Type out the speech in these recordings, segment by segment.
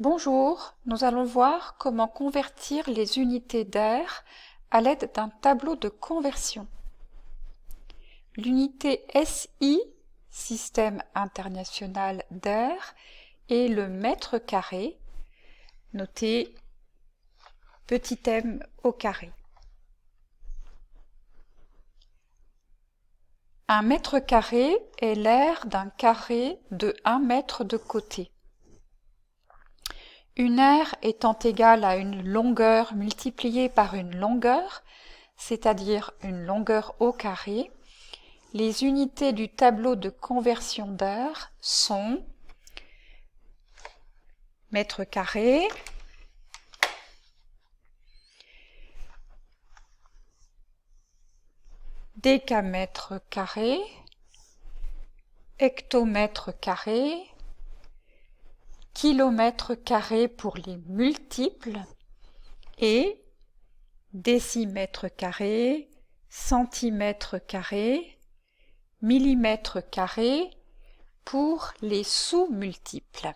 Bonjour, nous allons voir comment convertir les unités d'air à l'aide d'un tableau de conversion. L'unité SI, Système international d'air, est le mètre carré, noté petit m au carré. Un mètre carré est l'aire d'un carré de 1 mètre de côté. Une aire étant égale à une longueur multipliée par une longueur, c'est-à-dire une longueur au carré, les unités du tableau de conversion d'air sont mètre carré, décamètre carré, hectomètre carré, kilomètre carré pour les multiples et décimètre carré, centimètre carré, millimètre carré pour les sous-multiples.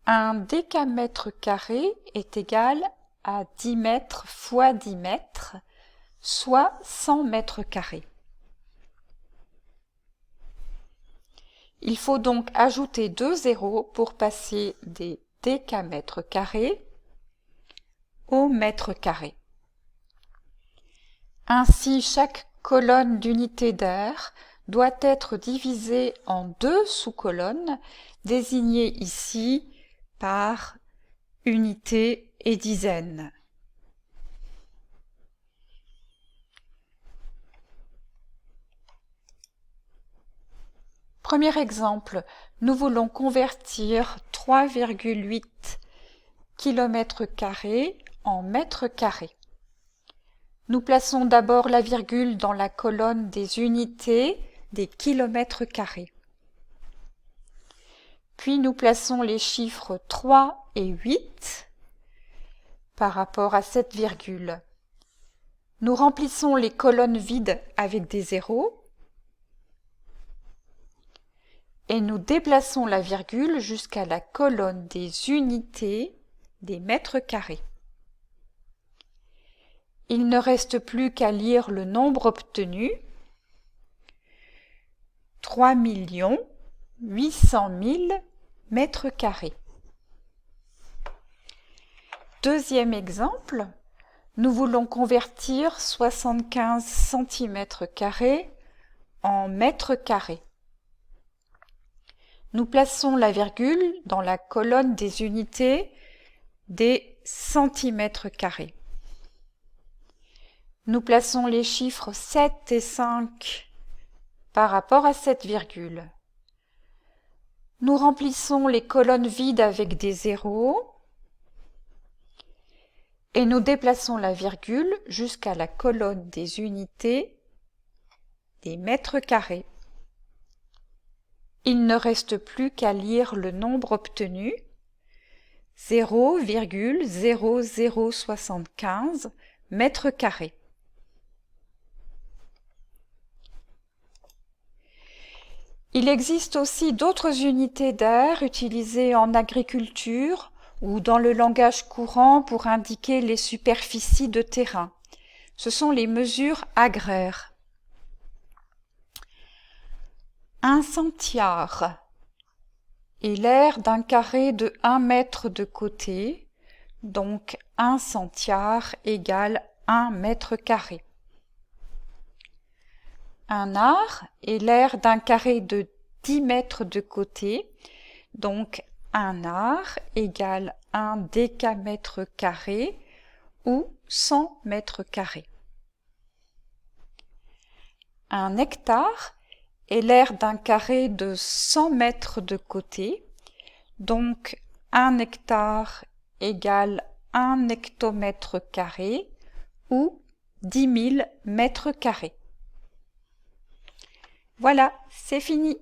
Un décamètre carré est égal à 10 mètres fois 10 mètres, soit 100 mètres carrés. Il faut donc ajouter 2 zéros pour passer des décamètres carrés au mètre carré. Ainsi, chaque colonne d'unité d'air doit être divisée en 2 sous-colonnes, désignées ici par unité et dizaines. Premier exemple, nous voulons convertir 3,8 km² en mètres carrés. Nous plaçons d'abord la virgule dans la colonne des unités des kilomètres carrés. Puis nous plaçons les chiffres 3 et 8 par rapport à cette virgule. Nous remplissons les colonnes vides avec des zéros et nous déplaçons la virgule jusqu'à la colonne des unités des mètres carrés. Il ne reste plus qu'à lire le nombre obtenu, 3 800 000 mètres carrés. Deuxième exemple, nous voulons convertir 75 cm² en mètres carrés. Nous plaçons la virgule dans la colonne des unités des centimètres carrés. Nous plaçons les chiffres 7 et 5 par rapport à cette virgule. Nous remplissons les colonnes vides avec des zéros et nous déplaçons la virgule jusqu'à la colonne des unités des mètres carrés. Il ne reste plus qu'à lire le nombre obtenu, 0,0075 mètres carrés. Il existe aussi d'autres unités d'air utilisées en agriculture ou dans le langage courant pour indiquer les superficies de terrain. Ce sont les mesures agraires. Un centiare est l'aire d'un carré de 1 mètre de côté, donc 1 centiare égale 1 mètre carré. Un ar est l'aire d'un carré de 10 mètres de côté, donc un ar égale 1 décamètre carré ou 100 mètres carrés. Un hectare est l'aire d'un carré de 100 mètres de côté, donc 1 hectare égale 1 hectomètre carré ou 10 000 mètres carrés. Voilà, c'est fini.